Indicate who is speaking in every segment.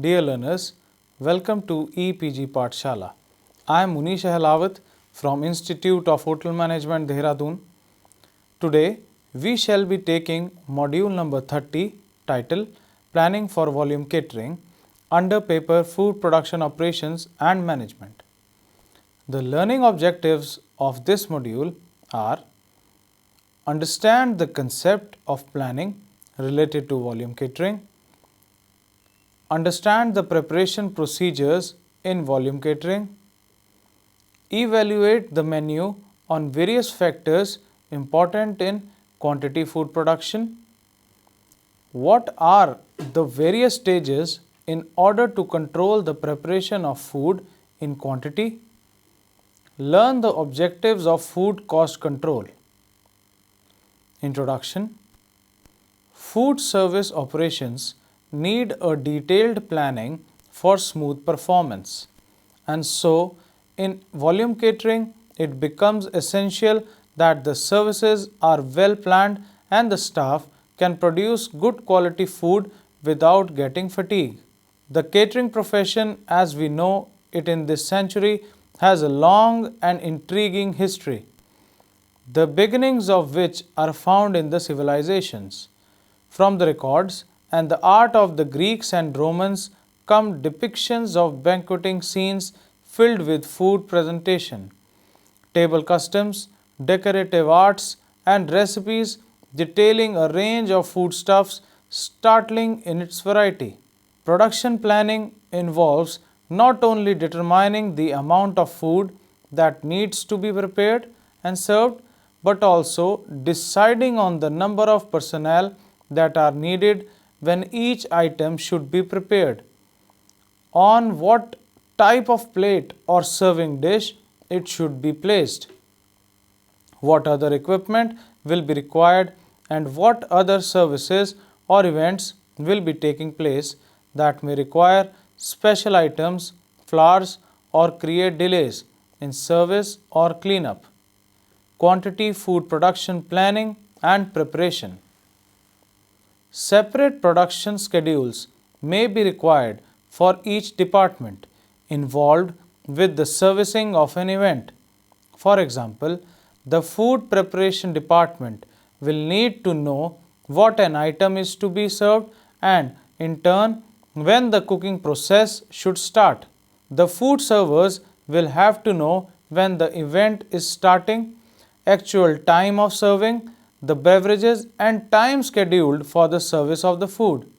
Speaker 1: Dear learners, welcome to EPG Pathshala. I am Munish Ahlawat from Institute of Hotel Management, Dehradun. Today, we shall be taking module number 30 titled Planning for Volume Catering under paper Food Production Operations and Management. The learning objectives of this module are: understand the concept of planning related to volume catering, understand the preparation procedures in volume catering, evaluate the menu on various factors important in quantity food production, what are the various stages in order to control the preparation of food in quantity, learn the objectives of food cost control. Introduction. Food service operations need a detailed planning for smooth performance, and so in volume catering it becomes essential that the services are well planned and the staff can produce good quality food without getting fatigue. The catering profession as we know it in this century has a long and intriguing history, the beginnings of which are found in the civilizations. From the records and the art of the Greeks and Romans come depictions of banqueting scenes filled with food presentation, table customs, decorative arts, and recipes detailing a range of foodstuffs startling in its variety. Production planning involves not only determining the amount of food that needs to be prepared and served, but also deciding on the number of personnel that are needed when each item should be prepared, on what type of plate or serving dish it should be placed, what other equipment will be required, and what other services or events will be taking place that may require special items, flowers, or create delays in service or cleanup. Quantity food production planning and preparation. Separate production schedules may be required for each department involved with the servicing of an event. For example, the food preparation department will need to know what an item is to be served and, in turn, when the cooking process should start. The food servers will have to know when the event is starting, actual time of serving, the beverages, and time scheduled for the service of the food.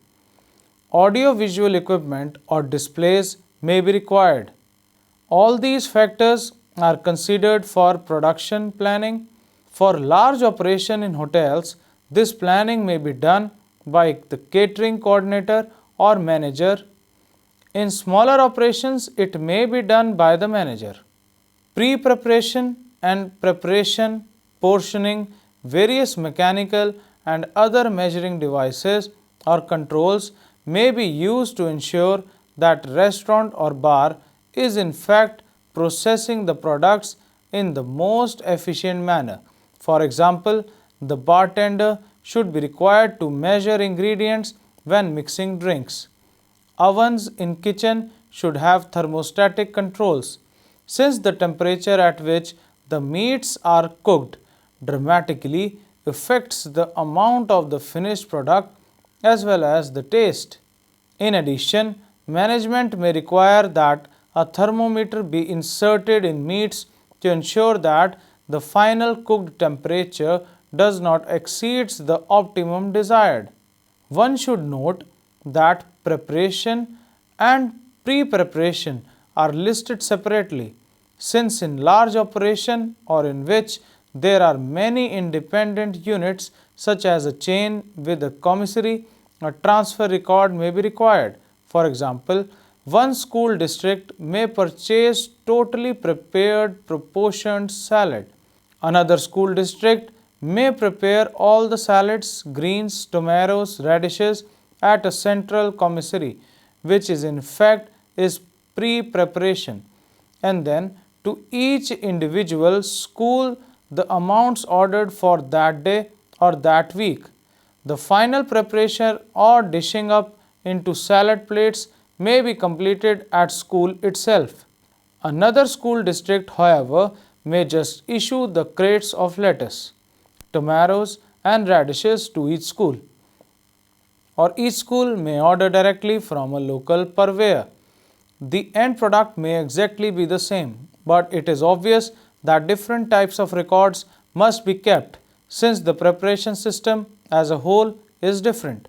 Speaker 1: Audio-visual equipment or displays may be required. All these factors are considered for production planning. For large operation in hotels, this planning may be done by the catering coordinator or manager. In smaller operations, it may be done by the manager. Pre-preparation and preparation, portioning, various mechanical and other measuring devices or controls may be used to ensure that restaurant or bar is in fact processing the products in the most efficient manner. For example, the bartender should be required to measure ingredients when mixing drinks. Ovens in kitchen should have thermostatic controls, since the temperature at which the meats are cooked dramatically affects the amount of the finished product as well as the taste. In addition, management may require that a thermometer be inserted in meats to ensure that the final cooked temperature does not exceed the optimum desired. One should note that preparation and pre-preparation are listed separately, since in large operation or in which there are many independent units such as a chain with a commissary, a transfer record may be required. For example, one school district may purchase totally prepared proportioned salad. Another school district may prepare all the salads, greens, tomatoes, radishes at a central commissary, which is in fact is pre-preparation, and then to each individual school the amounts ordered for that day or that week. The final preparation or dishing up into salad plates may be completed at school itself. Another school district, however, may just issue the crates of lettuce, tomatoes, and radishes to each school, or each school may order directly from a local purveyor. The end product may exactly be the same, but it is obvious that different types of records must be kept since the preparation system as a whole is different.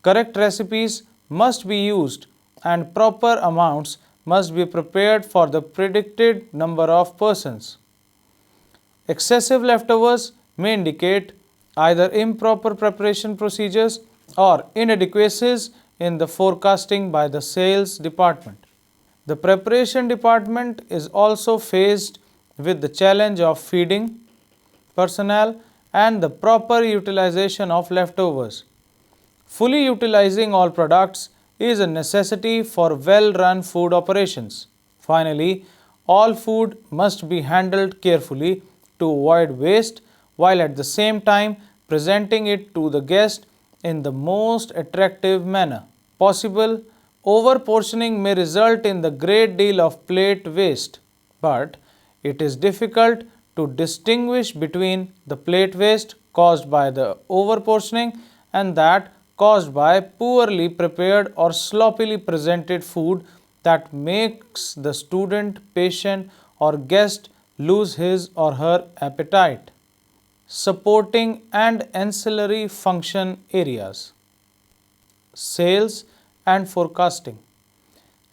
Speaker 1: Correct recipes must be used and proper amounts must be prepared for the predicted number of persons. Excessive leftovers may indicate either improper preparation procedures or inadequacies in the forecasting by the sales department. The preparation department is also faced with the challenge of feeding personnel and the proper utilization of leftovers. Fully utilizing all products is a necessity for well-run food operations. Finally, all food must be handled carefully to avoid waste while at the same time presenting it to the guest in the most attractive manner possible. Over-portioning may result in the great deal of plate waste, but it is difficult to distinguish between the plate waste caused by the over-portioning and that caused by poorly prepared or sloppily presented food that makes the student, patient, or guest lose his or her appetite. Supporting and ancillary function areas. Sales and forecasting.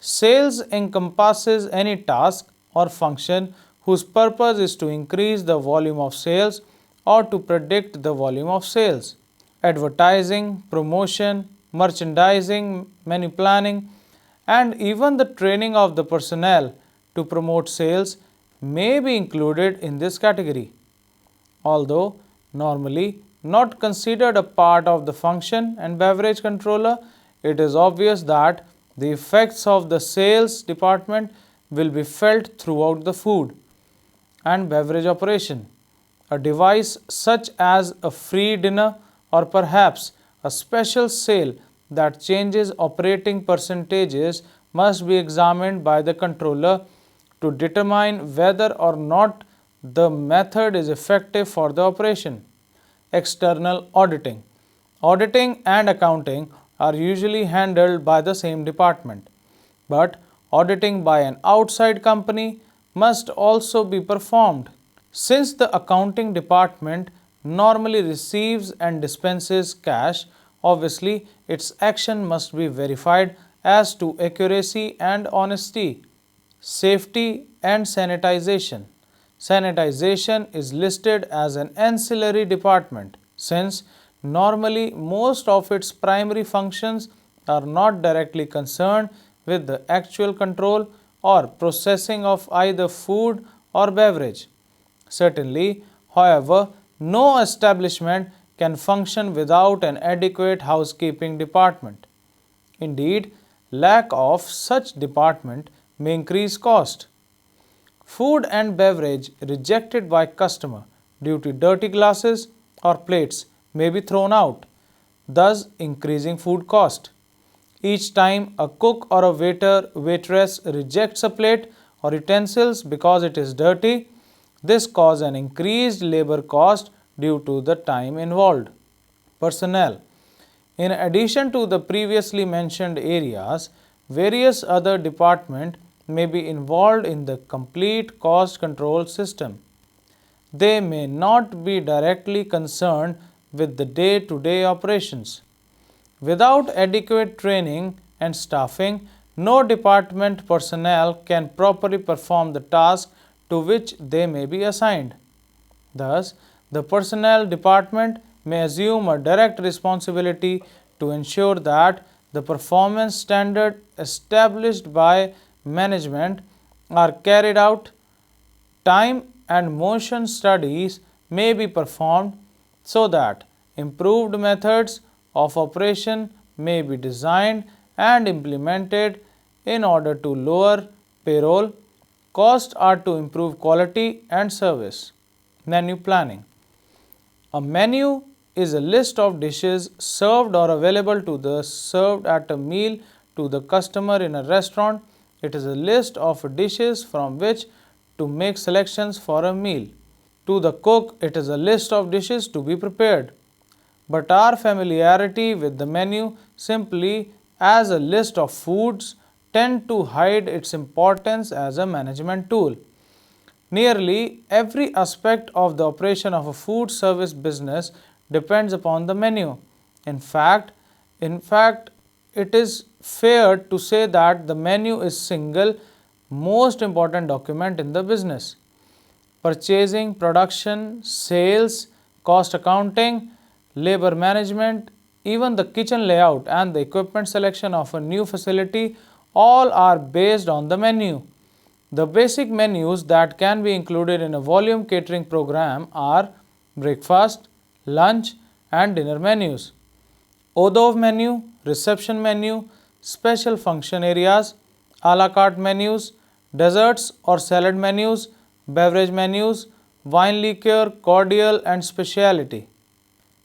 Speaker 1: Sales encompasses any task or function whose purpose is to increase the volume of sales or to predict the volume of sales. Advertising, promotion, merchandising, menu planning, and even the training of the personnel to promote sales may be included in this category. Although normally not considered a part of the function and beverage controller, it is obvious that the effects of the sales department will be felt throughout the food and beverage operation. A device such as a free dinner or perhaps a special sale that changes operating percentages must be examined by the controller to determine whether or not the method is effective for the operation. External auditing. Auditing and accounting are usually handled by the same department, but auditing by an outside company must also be performed. Since the accounting department normally receives and dispenses cash, obviously its action must be verified as to accuracy and honesty. Safety and sanitization. Sanitization is listed as an ancillary department since normally most of its primary functions are not directly concerned with the actual control or processing of either food or beverage. Certainly, however, no establishment can function without an adequate housekeeping department. Indeed, lack of such department may increase cost. Food and beverage rejected by customer due to dirty glasses or plates may be thrown out, thus increasing food cost. Each time a cook or a waitress rejects a plate or utensils because it is dirty, this causes an increased labor cost due to the time involved. Personnel. In addition to the previously mentioned areas, various other departments may be involved in the complete cost control system. They may not be directly concerned with the day-to-day operations. Without adequate training and staffing, no department personnel can properly perform the task to which they may be assigned. Thus, the personnel department may assume a direct responsibility to ensure that the performance standard established by management are carried out. Time and motion studies may be performed so that improved methods of operation may be designed and implemented in order to lower payroll costs or to improve quality and service. Menu planning. A menu is a list of dishes served or available to the served at a meal to the customer in a restaurant, it is a list of dishes from which to make selections for a meal. To the cook, it is a list of dishes to be prepared. But our familiarity with the menu simply as a list of foods tend to hide its importance as a management tool. Nearly every aspect of the operation of a food service business depends upon the menu. In fact, it is fair to say that the menu is single most important document in the business. Purchasing, production, sales, cost accounting, labor management, even the kitchen layout and the equipment selection of a new facility all are based on the menu. The basic menus that can be included in a volume catering program are breakfast, lunch and dinner menus, hors d'oeuvre menu, reception menu, special function areas, a la carte menus, desserts or salad menus, beverage menus, wine liqueur, cordial and specialty.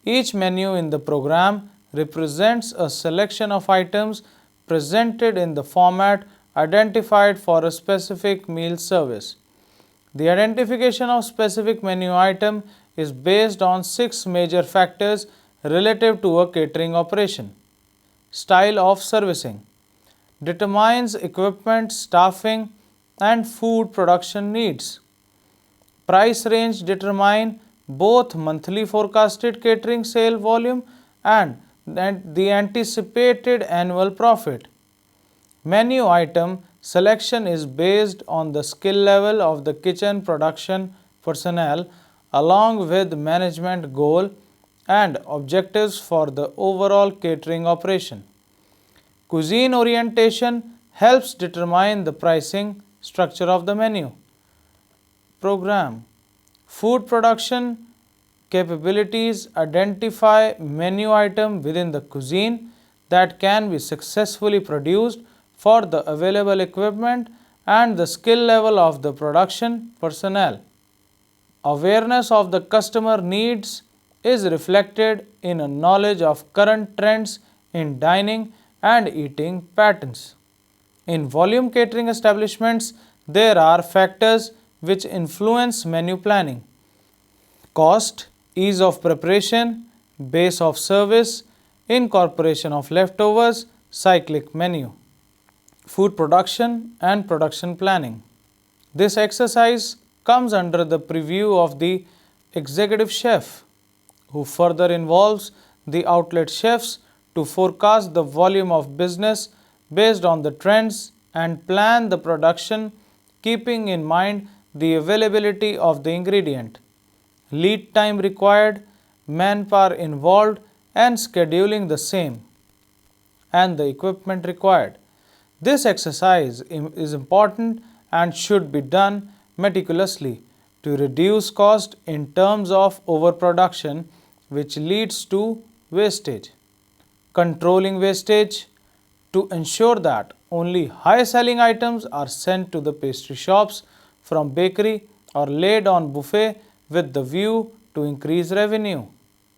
Speaker 1: Each menu in the program represents a selection of items presented in the format identified for a specific meal service. The identification of specific menu item is based on 6 major factors relative to a catering operation. Style of servicing determines equipment, staffing and food production needs. Price range determine both monthly forecasted catering sale volume and the anticipated annual profit. Menu item selection is based on the skill level of the kitchen production personnel along with management goal and objectives for the overall catering operation. Cuisine orientation helps determine the pricing structure of the menu. Program food production capabilities identify menu item within the cuisine that can be successfully produced for the available equipment and the skill level of the production personnel. Awareness of the customer needs is reflected in a knowledge of current trends in dining and eating patterns. In volume catering establishments, there are factors which influence menu planning. Cost, ease of preparation, base of service, incorporation of leftovers, cyclic menu. Food production and production planning. This exercise comes under the purview of the executive chef, who further involves the outlet chefs to forecast the volume of business based on the trends and plan the production keeping in mind the availability of the ingredient, lead time required, manpower involved and scheduling the same, and the equipment required. This exercise is important and should be done meticulously to reduce cost in terms of overproduction, which leads to wastage. Controlling wastage to ensure that only high selling items are sent to the pastry shops from bakery or laid on buffet with the view to increase revenue.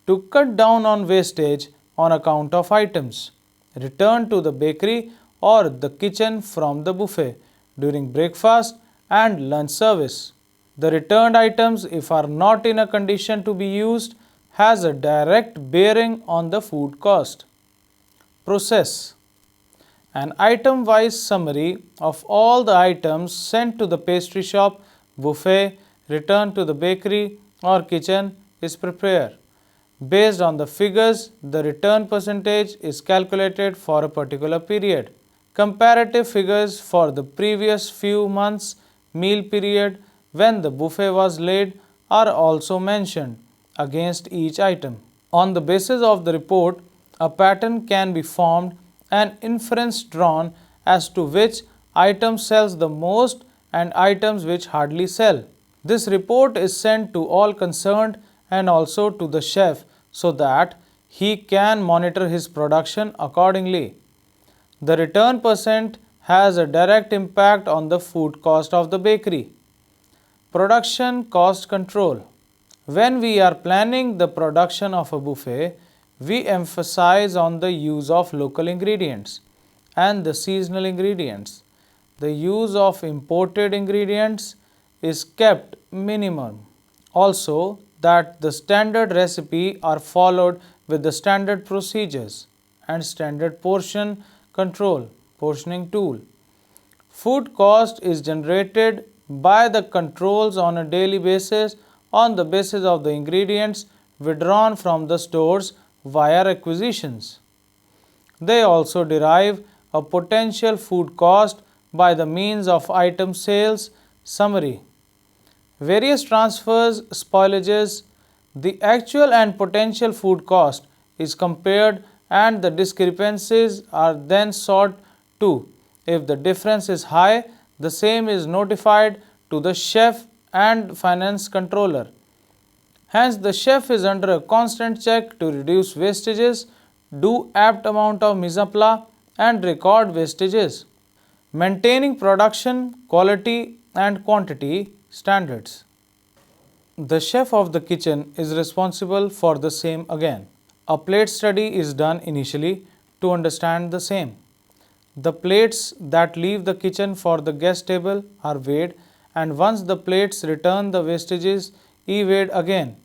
Speaker 1: To cut down on wastage on account of items returned to the bakery or the kitchen from the buffet during breakfast and lunch service. The returned items, if are not in a condition to be used, has a direct bearing on the food cost. Process. An item-wise summary of all the items sent to the pastry shop, buffet, returned to the bakery or kitchen is prepared. Based on the figures, the return percentage is calculated for a particular period. Comparative figures for the previous few months meal period when the buffet was laid are also mentioned against each item. On the basis of the report, a pattern can be formed and inference drawn as to which item sells the most and items which hardly sell. This report is sent to all concerned and also to the chef so that he can monitor his production accordingly. The return percent has a direct impact on the food cost of the bakery. Production cost control. When we are planning the production of a buffet, we emphasize on the use of local ingredients and the seasonal ingredients. The use of imported ingredients is kept minimum. Also, that the standard recipe are followed with the standard procedures and standard portion control, portioning tool. Food cost is generated by the controls on a daily basis on the basis of the ingredients withdrawn from the stores via requisitions. They also derive a potential food cost by the means of item sales summary. Various transfers, spoilages, the actual and potential food cost is compared and the discrepancies are then sought to. If the difference is high, the same is notified to the chef and finance controller. Hence, the chef is under a constant check to reduce wastages, do apt amount of mise en place and record wastages. Maintaining production, quality and quantity standards. The chef of the kitchen is responsible for the same again. A plate study is done initially to understand the same. The plates that leave the kitchen for the guest table are weighed, and once the plates return, the wastages e-weighed again.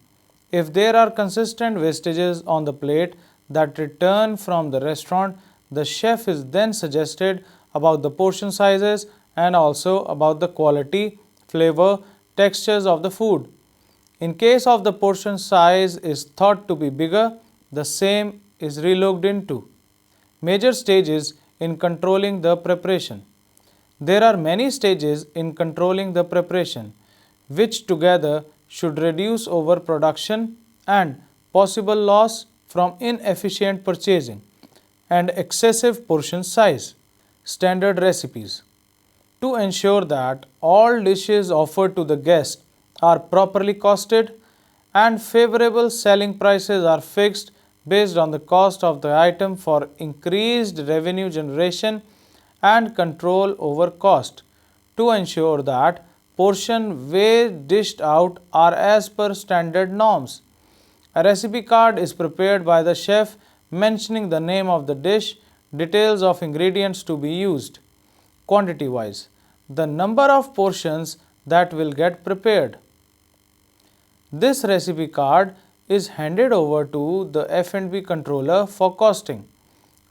Speaker 1: If there are consistent wastages on the plate that return from the restaurant, the chef is then suggested about the portion sizes and also about the quality, flavor, textures of the food. In case of the portion size is thought to be bigger, the same is relooked into. Major stages in controlling the preparation. There are many stages in controlling the preparation, which together should reduce overproduction and possible loss from inefficient purchasing and excessive portion size. Standard recipes. To ensure that all dishes offered to the guest are properly costed and favorable selling prices are fixed based on the cost of the item for increased revenue generation and control over cost. To ensure that portion weighs dished out are as per standard norms. A recipe card is prepared by the chef mentioning the name of the dish, details of ingredients to be used. Quantity wise, the number of portions that will get prepared. This recipe card is handed over to the F&B controller for costing.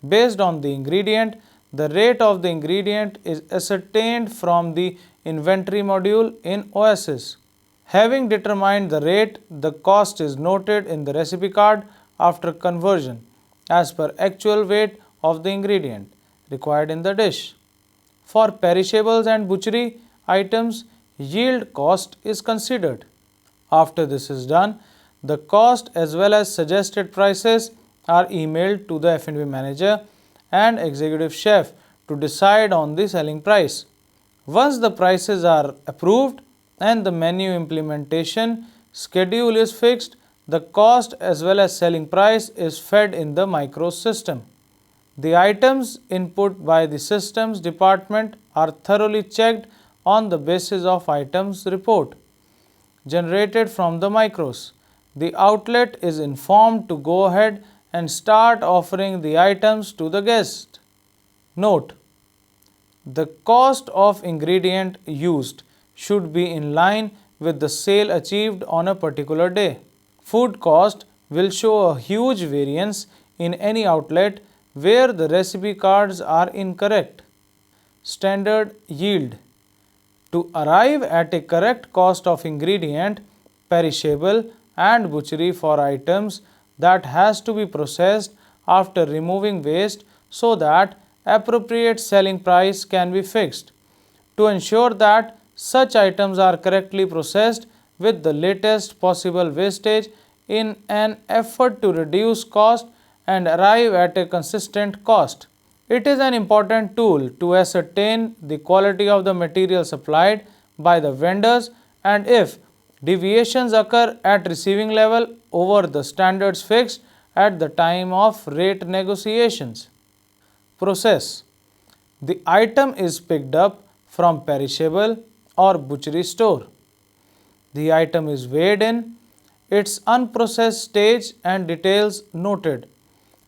Speaker 1: Based on the ingredient, the rate of the ingredient is ascertained from the inventory module in OSS. Having determined the rate, the cost is noted in the recipe card after conversion as per actual weight of the ingredient required in the dish. For perishables and butchery items, yield cost is considered. After this is done, the cost as well as suggested prices are emailed to the F&B manager and executive chef to decide on the selling price. Once the prices are approved and the menu implementation schedule is fixed, the cost as well as selling price is fed in the micro system. The items input by the systems department are thoroughly checked on the basis of items report generated from the micros. The outlet is informed to go ahead and start offering the items to the guest. Note: the cost of ingredient used should be in line with the sale achieved on a particular day. Food cost will show a huge variance in any outlet where the recipe cards are incorrect. Standard yield. To arrive at a correct cost of ingredient, perishable and butchery for items that has to be processed after removing waste so that appropriate selling price can be fixed. To ensure that such items are correctly processed with the latest possible wastage in an effort to reduce cost and arrive at a consistent cost. It is an important tool to ascertain the quality of the material supplied by the vendors, and if deviations occur at receiving level over the standards fixed at the time of rate negotiations. Process. The item is picked up from perishable or butchery store. The item is weighed in its unprocessed stage and details noted.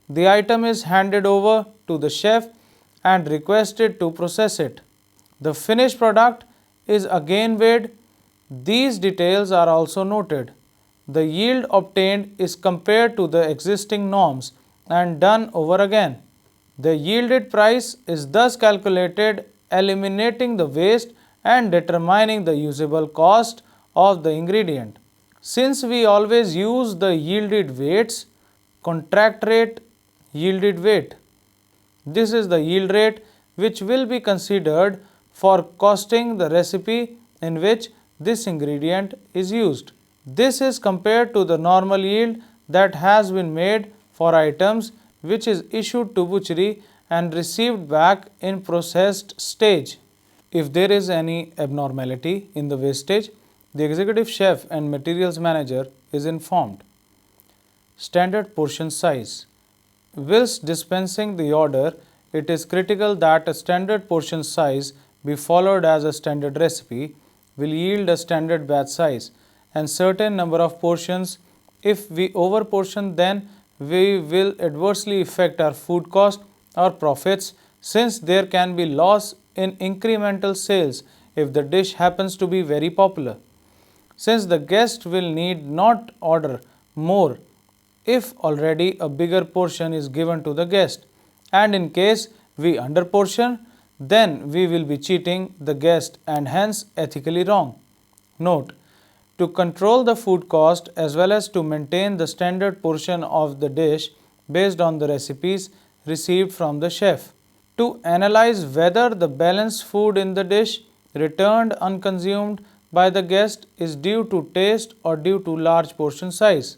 Speaker 1: The item is handed over to the chef and requested to process it. The finished product is again weighed. These details are also noted. The yield obtained is compared to the existing norms and done over again. The yielded price is thus calculated, eliminating the waste and determining the usable cost of the ingredient. Since we always use the yielded weights, contract rate, yielded weight. This is the yield rate which will be considered for costing the recipe in which this ingredient is used. This is compared to the normal yield that has been made for items which is issued to butchery and received back in processed stage. If there is any abnormality in the wastage, the executive chef and materials manager is informed. Standard portion size. Whilst dispensing the order, it is critical that a standard portion size be followed, as a standard recipe will yield a standard batch size and certain number of portions. If we over portion, then we will adversely affect our food cost or profits, since there can be loss in incremental sales if the dish happens to be very popular. Since the guest will need not order more if already a bigger portion is given to the guest, and in case we underportion, then we will be cheating the guest and hence ethically wrong. Note: to control the food cost as well as to maintain the standard portion of the dish based on the recipes received from the chef. To analyze whether the balanced food in the dish returned unconsumed by the guest is due to taste or due to large portion size.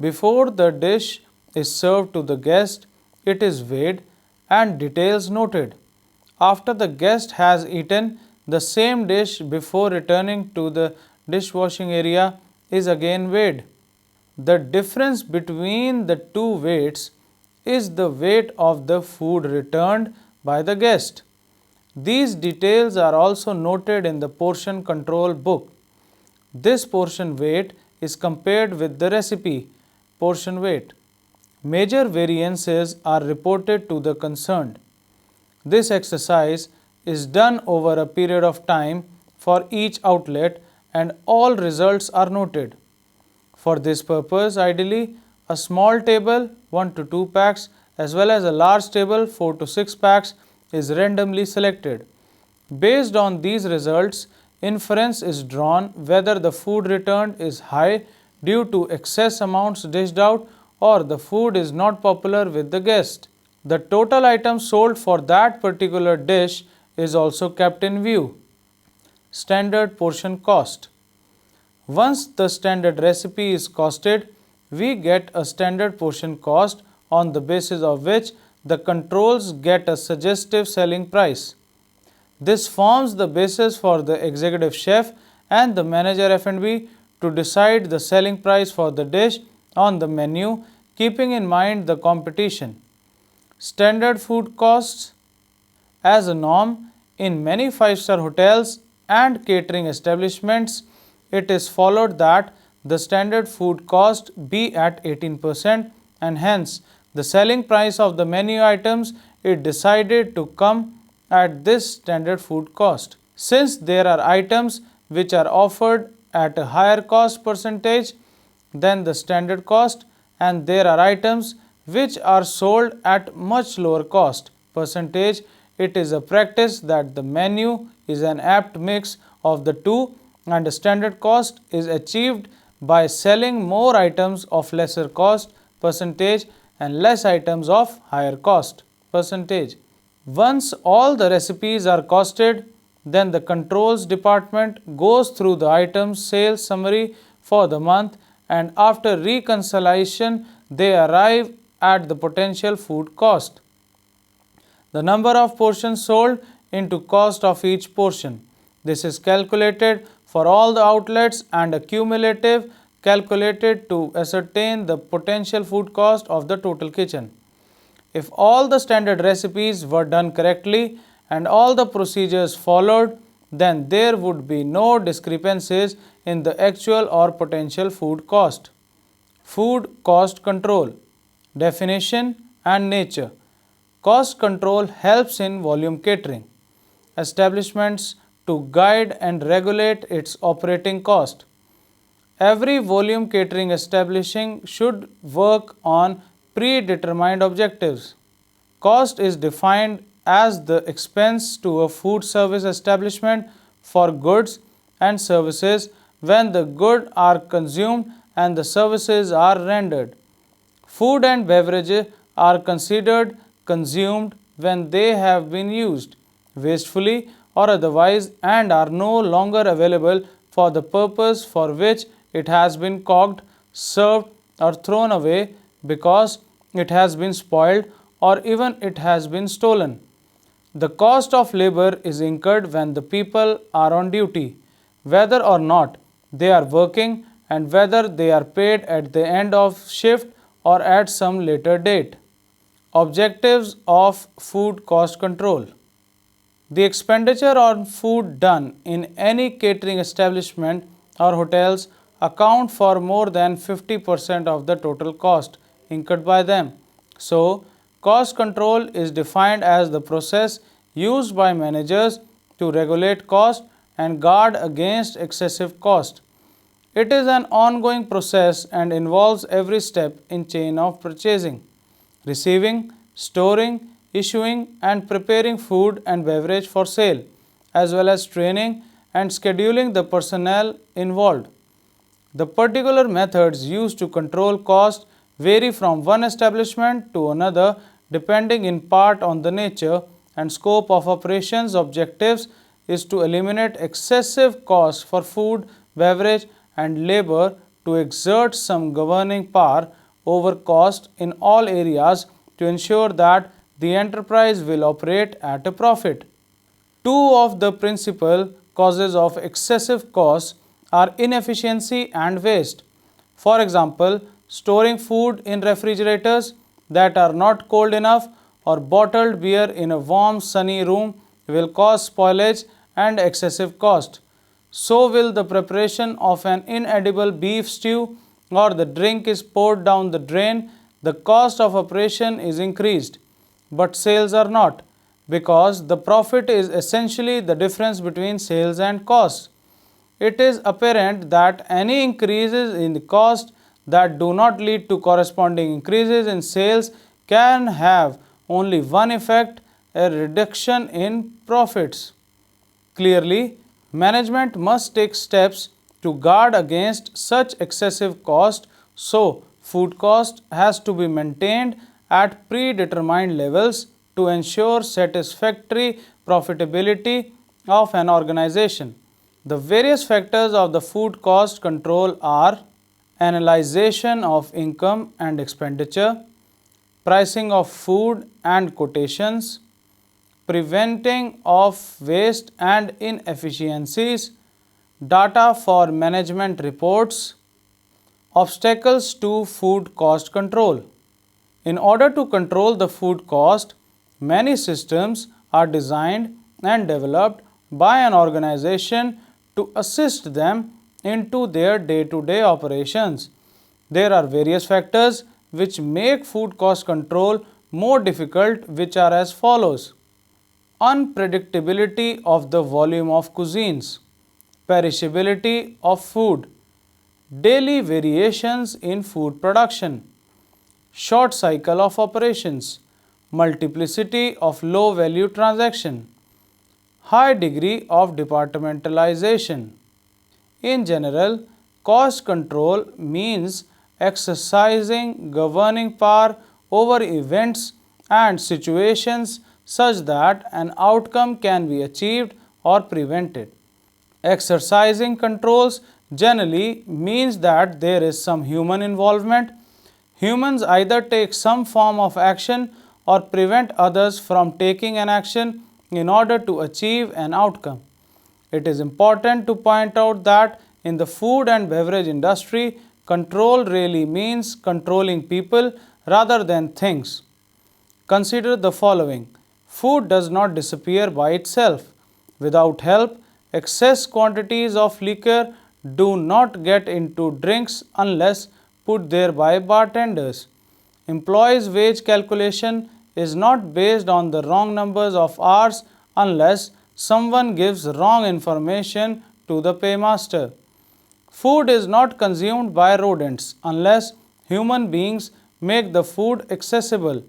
Speaker 1: Before the dish is served to the guest, it is weighed and details noted. After the guest has eaten the same dish before returning to the dishwashing area is again weighed. The difference between the two weights is the weight of the food returned by the guest. These details are also noted in the portion control book. This portion weight is compared with the recipe portion weight. Major variances are reported to the concerned. This exercise is done over a period of time for each outlet and all results are noted. For this purpose, ideally, a small table 1 to 2 packs as well as a large table 4 to 6 packs is randomly selected. Based on these results, inference is drawn whether the food returned is high due to excess amounts dished out or the food is not popular with the guest. The total items sold for that particular dish is also kept in view. Standard portion cost. Once the standard recipe is costed, we get a standard portion cost on the basis of which the controls get a suggestive selling price. This forms the basis for the executive chef and the manager F&B to decide the selling price for the dish on the menu, keeping in mind the competition. Standard food costs. As a norm, in many 5-star hotels and catering establishments, it is followed that the standard food cost be at 18% and hence the selling price of the menu items is decided to come at this standard food cost. Since there are items which are offered at a higher cost percentage than the standard cost and there are items which are sold at much lower cost percentage, it is a practice that the menu is an apt mix of the two and the standard cost is achieved by selling more items of lesser cost percentage and less items of higher cost percentage. Once all the recipes are costed, then the controls department goes through the items sales summary for the month and after reconciliation they arrive at the potential food cost. The number of portions sold into cost of each portion. This is calculated for all the outlets and a cumulative calculated to ascertain the potential food cost of the total kitchen. If all the standard recipes were done correctly and all the procedures followed, then there would be no discrepancies in the actual or potential food cost. Food cost control. Definition and nature. Cost control helps in volume catering establishments to guide and regulate its operating cost. Every volume catering establishing should work on predetermined objectives. Cost is defined as the expense to a food service establishment for goods and services when the goods are consumed and the services are rendered. Food and beverages are considered consumed when they have been used wastefully or otherwise and are no longer available for the purpose for which it has been cooked, served, or thrown away because it has been spoiled or even it has been stolen. The cost of labor is incurred when the people are on duty, whether or not they are working and whether they are paid at the end of shift or at some later date. Objectives of food cost control. The expenditure on food done in any catering establishment or hotels account for more than 50% of the total cost incurred by them. So, cost control is defined as the process used by managers to regulate cost and guard against excessive cost. It is an ongoing process and involves every step in chain of purchasing, receiving, storing, issuing and preparing food and beverage for sale, as well as training and scheduling the personnel involved. The particular methods used to control cost vary from one establishment to another depending in part on the nature and scope of operations. Objectives is to eliminate excessive costs for food, beverage and labor to exert some governing power over cost in all areas to ensure that the enterprise will operate at a profit. Two of the principal causes of excessive costs are inefficiency and waste. For example, storing food in refrigerators that are not cold enough or bottled beer in a warm sunny room will cause spoilage and excessive cost. So will the preparation of an inedible beef stew or the drink is poured down the drain. The cost of operation is increased, but sales are not, because the profit is essentially the difference between sales and costs. It is apparent that any increases in the cost that do not lead to corresponding increases in sales can have only one effect, a reduction in profits. Clearly, management must take steps to guard against such excessive cost, so food cost has to be maintained at predetermined levels to ensure satisfactory profitability of an organization. The various factors of the food cost control are analyzation of income and expenditure, pricing of food and quotations, preventing of waste and inefficiencies, data for management reports, obstacles to food cost control. In order to control the food cost, many systems are designed and developed by an organization to assist them into their day-to-day operations. There are various factors which make food cost control more difficult, which are as follows. Unpredictability of the volume of cuisines, perishability of food, daily variations in food production, short cycle of operations, multiplicity of low value transaction, high degree of departmentalization. In general, cost control means exercising governing power over events and situations such that an outcome can be achieved or prevented. Exercising controls generally means that there is some human involvement. Humans either take some form of action or prevent others from taking an action in order to achieve an outcome. It is important to point out that in the food and beverage industry, control really means controlling people rather than things. Consider the following. Food does not disappear by itself. Without help, excess quantities of liquor do not get into drinks unless put there by bartenders. Employees' wage calculation is not based on the wrong numbers of hours unless someone gives wrong information to the paymaster. Food is not consumed by rodents unless human beings make the food accessible.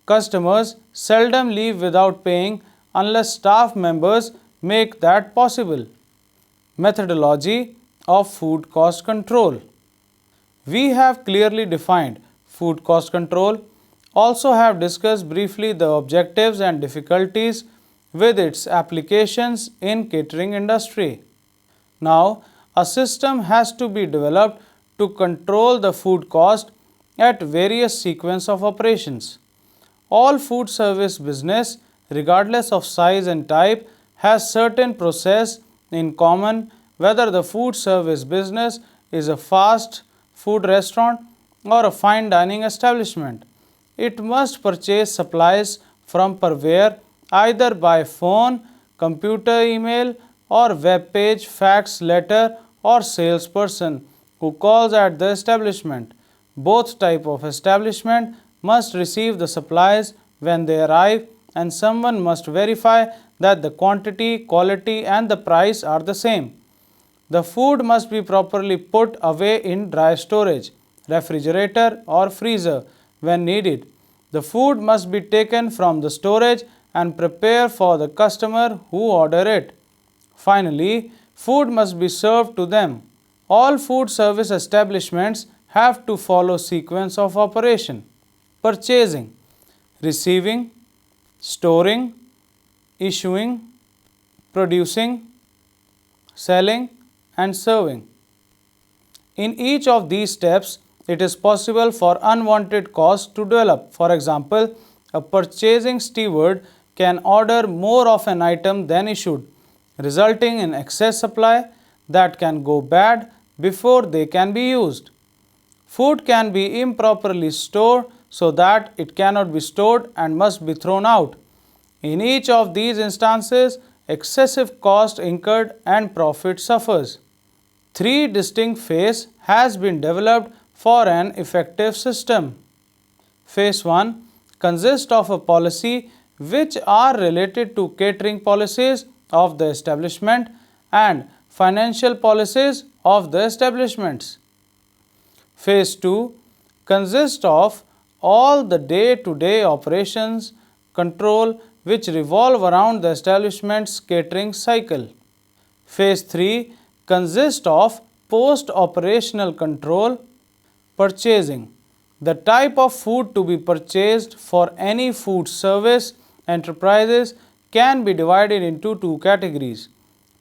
Speaker 1: Customers seldom leave without paying unless staff members make that possible. Methodology of food cost control. We have clearly defined food cost control, also have discussed briefly the objectives and difficulties with its applications in catering industry. Now, a system has to be developed to control the food cost at various sequence of operations. All food service business, regardless of size and type, has certain process in common, whether the food service business is a fast food restaurant or a fine dining establishment. It must purchase supplies from purveyor either by phone, computer, email or web page, fax, letter or salesperson who calls at the establishment. Both type of establishment must receive the supplies when they arrive, and someone must verify that the quantity, quality and the price are the same. The food must be properly put away in dry storage, refrigerator or freezer when needed. The food must be taken from the storage and prepared for the customer who order it. Finally, food must be served to them. All food service establishments have to follow sequence of operation: purchasing, receiving, storing, issuing, producing, selling and serving. In each of these steps, it is possible for unwanted costs to develop. For example, a purchasing steward can order more of an item than issued, resulting in excess supply that can go bad before they can be used. Food can be improperly stored so that it cannot be stored and must be thrown out. In each of these instances, excessive cost incurred and profit suffers. Three distinct phases has been developed for an effective system. Phase 1 consists of a policy which are related to catering policies of the establishment and financial policies of the establishments. Phase 2 consists of all the day-to-day operations control which revolve around the establishment's catering cycle. Phase 3 consists of post-operational control. Purchasing. The type of food to be purchased for any food service enterprises can be divided into two categories: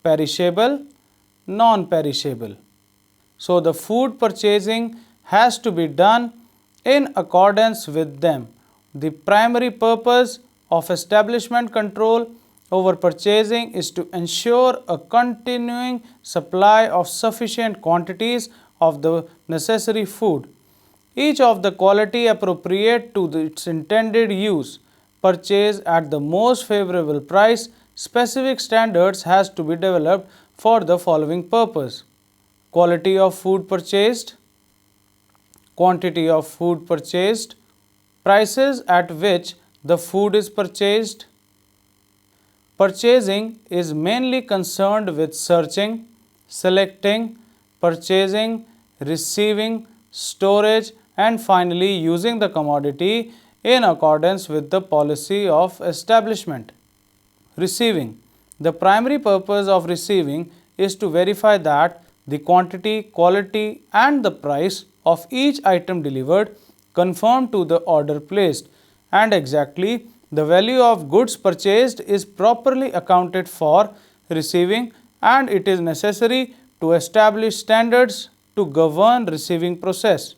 Speaker 1: perishable, non-perishable. So, the food purchasing has to be done in accordance with them. The primary purpose of establishment control over purchasing is to ensure a continuing supply of sufficient quantities of the necessary food, each of the quality appropriate to its intended use, purchased at the most favorable price. Specific standards has to be developed for the following purpose: quality of food purchased, quantity of food purchased, prices at which the food is purchased. Purchasing is mainly concerned with searching, selecting, purchasing, receiving, storage and finally using the commodity in accordance with the policy of establishment. Receiving. The primary purpose of receiving is to verify that the quantity, quality and the price of each item delivered conform to the order placed, and exactly the value of goods purchased is properly accounted for. Receiving, and it is necessary to establish standards to govern receiving process.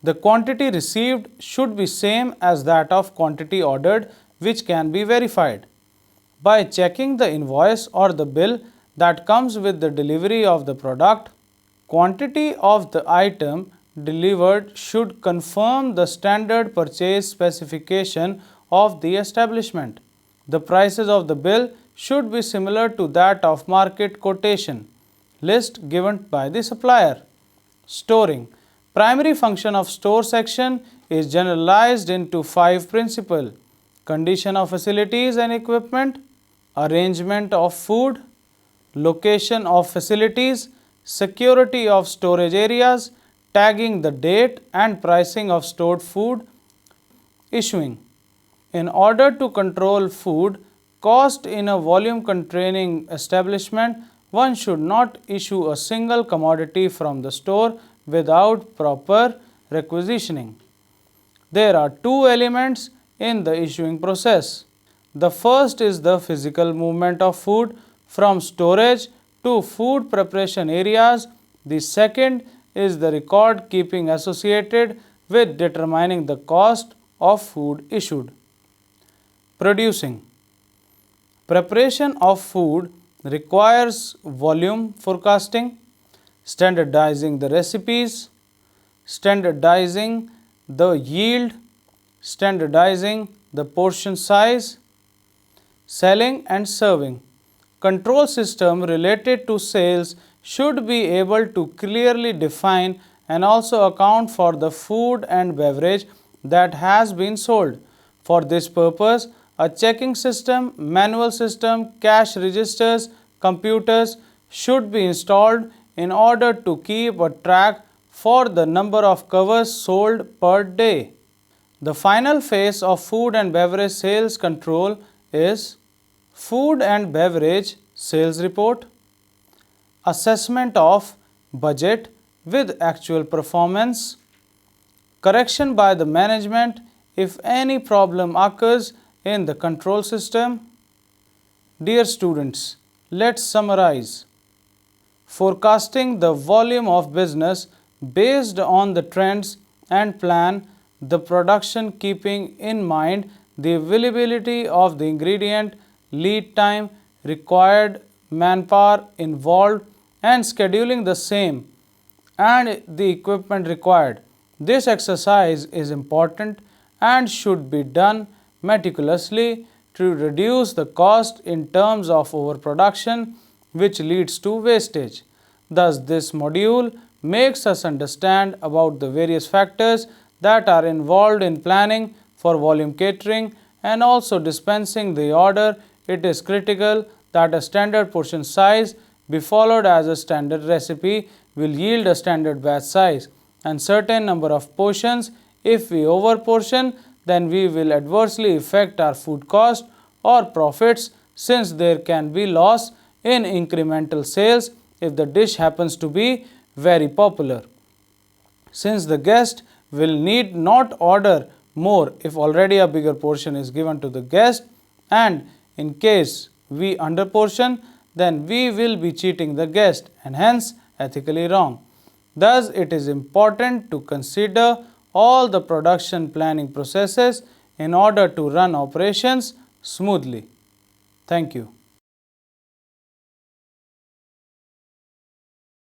Speaker 1: The quantity received should be same as that of quantity ordered, which can be verified by checking the invoice or the bill that comes with the delivery of the product. Quantity of the item delivered should confirm the standard purchase specification of the establishment. The prices of the bill should be similar to that of market quotation list given by the supplier. Storing. Primary function of store section is generalized into 5 principles: condition of facilities and equipment, arrangement of food, location of facilities, security of storage areas, tagging the date and pricing of stored food, issuing. In order to control food cost in a volume constraining establishment, one should not issue a single commodity from the store without proper requisitioning. There are two elements in the issuing process. The first is the physical movement of food from storage to food preparation areas. The second is the record keeping associated with determining the cost of food issued. Producing. Preparation of food requires volume forecasting, standardizing the recipes, standardizing the yield, standardizing the portion size, selling and serving. Control system related to sales should be able to clearly define and also account for the food and beverage that has been sold. For this purpose, a checking system, manual system, cash registers, computers should be installed in order to keep a track for the number of covers sold per day. The final phase of food and beverage sales control is food and beverage sales report, assessment of budget with actual performance, correction by the management if any problem occurs in the control system. Dear students, let's summarize. Forecasting the volume of business based on the trends and plan the production keeping in mind the availability of the ingredient, lead time, required manpower involved and scheduling the same and the equipment required. This exercise is important and should be done meticulously to reduce the cost in terms of overproduction, which leads to wastage. Thus, this module makes us understand about the various factors that are involved in planning for volume catering and also dispensing the order. It is critical that a standard portion size be followed, as a standard recipe will yield a standard batch size and certain number of portions. If we over portion, then we will adversely affect our food cost or profits, since there can be loss in incremental sales if the dish happens to be very popular. Since the guest will need not order more if already a bigger portion is given to the guest, and in case we underportion, then we will be cheating the guest and hence ethically wrong. Thus, it is important to consider all the production planning processes in order to run operations smoothly. Thank you.